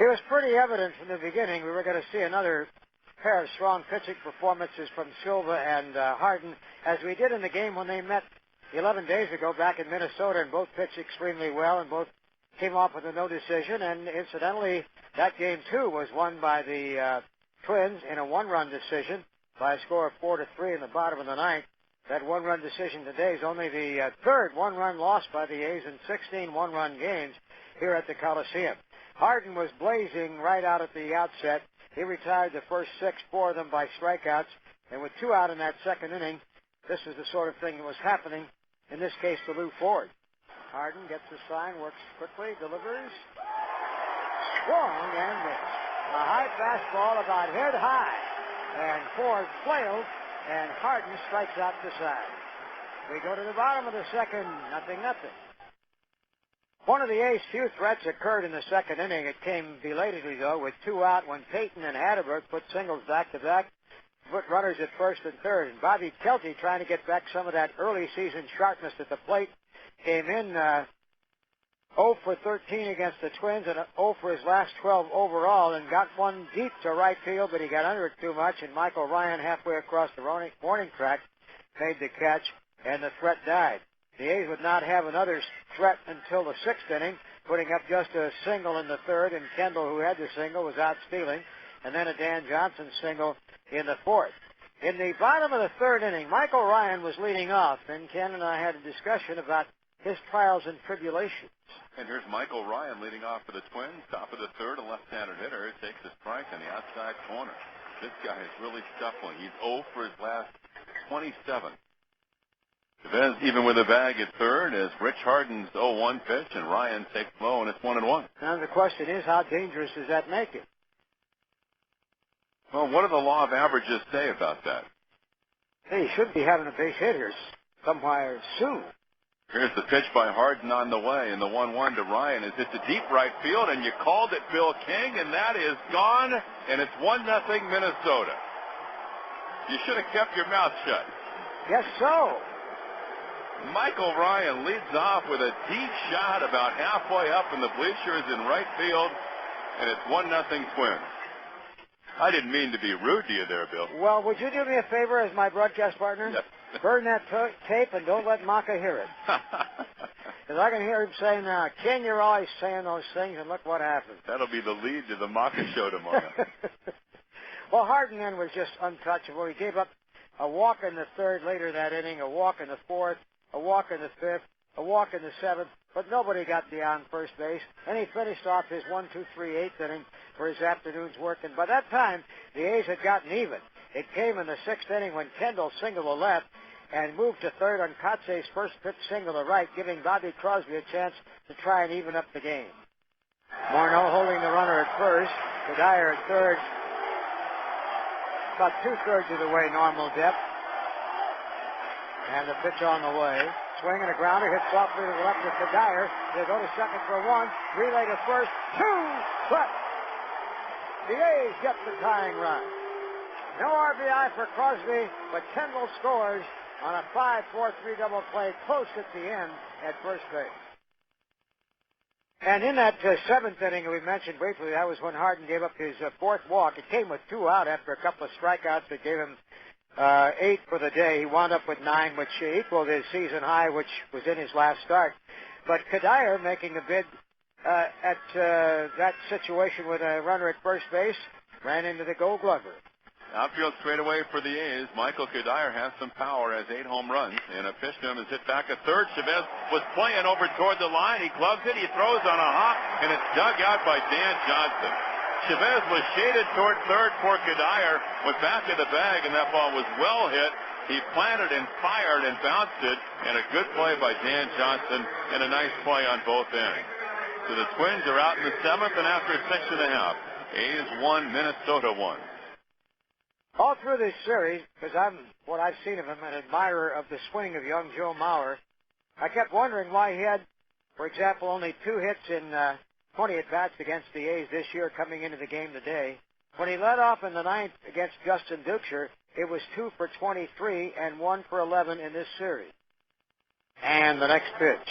It was pretty evident from the beginning we were going to see another pair of strong pitching performances from Silva and Harden, as we did in the game when they met 11 days ago back in Minnesota, and both pitched extremely well, and both came off with a no decision. And incidentally, that game, too, was won by the Twins in a one-run decision by a score of 4-3 in the bottom of the ninth. That one-run decision today is only the third one-run loss by the A's in 16 one-run games here at the Coliseum. Harden was blazing right out at the outset. He retired the first 6, 4 of them by strikeouts, and with 2 out in that second inning, this is the sort of thing that was happening, in this case, to Lou Ford. Harden gets the sign, works quickly, delivers, swung and missed. A high fastball about head high, and Ford flailed, and Harden strikes out the side. We go to the bottom of the second, 0-0. One of the A's few threats occurred in the second inning. It came belatedly, though, with 2 out when Payton and Hatterberg put singles back-to-back, put runners at first and third. And Bobby Kelty, trying to get back some of that early season sharpness at the plate, came in 0 for 13 against the Twins and 0 for his last 12 overall, and got one deep to right field, but he got under it too much, and Michael Ryan, halfway across the warning track, made the catch, and the threat died. The A's would not have another threat until the 6th inning, putting up just a single in the third, and Kendall, who had the single, was out stealing, and then a Dan Johnson single in the 4th. In the bottom of the 3rd inning, Michael Ryan was leading off, and Ken and I had a discussion about his trials and tribulations. And here's Michael Ryan leading off for the Twins, top of the 3rd, a left-handed hitter, takes a strike on the outside corner. This guy is really scuffling. He's 0 for his last 27. Chavez even with a bag at 3rd as Rich Harden's 0-1 pitch, and Ryan takes low, and it's 1-1. Now the question is, how dangerous does that make it? Well, what do the law of averages say about that? Hey, he should be having a base hitter somewhere soon. Here's the pitch by Harden on the way, and the 1-1 to Ryan is hit to deep right field, and you called it, Bill King, and that is gone, and it's 1-0 Minnesota. You should have kept your mouth shut. Yes, so. Michael Ryan leads off with a deep shot about halfway up in the bleachers in right field, and it's 1-0 Twins. I didn't mean to be rude to you there, Bill. Well, would you do me a favor as my broadcast partner? Yes. Burn that tape and don't let Maka hear it. Because I can hear him saying, Ken, you're always saying those things, and look what happened. That'll be the lead to the Maka show tomorrow. Well, Harden then was just untouchable. He gave up a walk in the 3rd later that inning, a walk in the 4th, a walk in the 5th, a walk in the 7th, but nobody got beyond first base. And he finished off his 1-2-3-8th inning for his afternoon's work. And by that time, the A's had gotten even. It came in the 6th inning when Kendall singled to left and moved to 3rd on Kotze's first pitch single to right, giving Bobby Crosby a chance to try and even up the game. Morneau holding the runner at first. Kedire at 3rd. About 2/3 of the way normal depth. And the pitch on the way. Swing and a grounder, hit softly to the left of Kedire. They go to second for 1. Relay to first. 2. But the A's get the tying run. No RBI for Crosby, but Kendall scores on a 5-4-3 double play close at the end at first base. And in that 7th inning we mentioned briefly, that was when Harden gave up his 4th walk. It came with 2 out after a couple of strikeouts that gave him 8 for the day. He wound up with 9, which equaled his season high, which was in his last start. But Kedire, making a bid at that situation with a runner at first base, ran into the Gold Glover. Outfield straightaway for the A's. Michael Kedire has some power, has 8 home runs, and a pitch to him is hit back at 3rd. Chavez was playing over toward the line. He gloves it. He throws on a hop, and it's dug out by Dan Johnson. Chavez was shaded toward 3rd for Kedire, went back to the bag, and that ball was well hit. He planted and fired and bounced it, and a good play by Dan Johnson, and a nice play on both ends. So the Twins are out in the 7th, and after 6.5, A's 1, Minnesota 1. All through this series, because what I've seen of him, an admirer of the swing of young Joe Mauer, I kept wondering why he had, for example, only 2 hits in 20 at-bats against the A's this year coming into the game today. When he led off in the 9th against Justin Duchscher, it was 2 for 23 and 1 for 11 in this series. And the next pitch.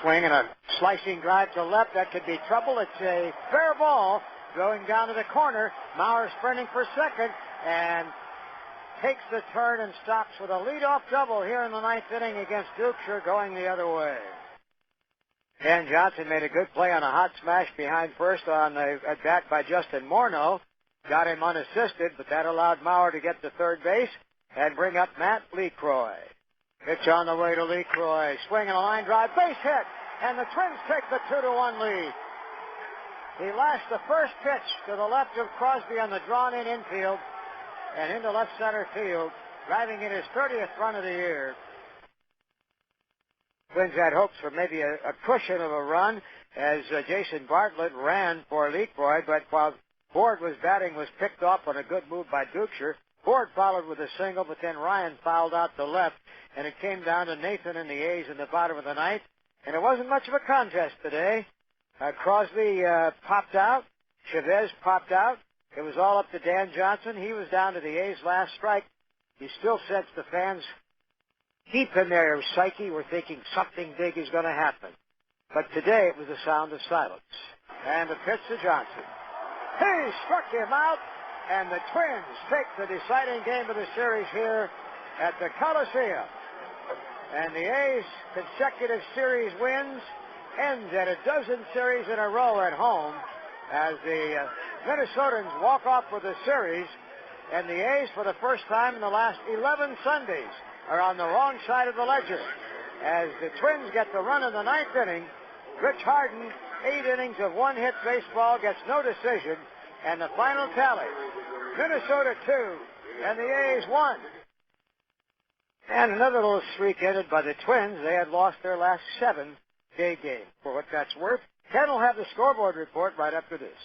Swing and a slicing drive to left. That could be trouble. It's a fair ball going down to the corner. Maurer sprinting for second and takes the turn and stops with a leadoff double here in the ninth inning against Dukeshire, going the other way. Dan Johnson made a good play on a hot smash behind first on the at bat by Justin Morneau. Got him unassisted, but that allowed Maurer to get to third base and bring up Matt Lecroy. Pitch on the way to Lecroy. Swing and a line drive. Base hit. And the Twins take the 2-1 lead. He lashed the first pitch to the left of Crosby on the drawn-in infield and into left center field, driving in his 30th run of the year. Twins had hopes for maybe a cushion of a run as Jason Bartlett ran for Lecroy, but while Ford was batting, was picked off on a good move by Dukeshire. Ford followed with a single, but then Ryan fouled out to left, and it came down to Nathan and the A's in the bottom of the ninth. And it wasn't much of a contest today. Crosby popped out. Chavez popped out. It was all up to Dan Johnson. He was down to the A's last strike. You still sense the fans deep in their psyche were thinking something big is going to happen. But today it was a sound of silence. And the pitch to Johnson. He struck him out. And the Twins take the deciding game of the series here at the Coliseum. And the A's' consecutive series wins ends at a dozen series in a row at home as the Minnesotans walk off with the series. And the A's, for the first time in the last 11 Sundays, are on the wrong side of the ledger. As the Twins get the run in the ninth inning, Rich Harden, 8 innings of one-hit baseball, gets no decision. And the final tally, Minnesota 2 and the A's 1. And another little streak ended by the Twins. They had lost their last 7 day game. For what that's worth, Ken will have the scoreboard report right after this.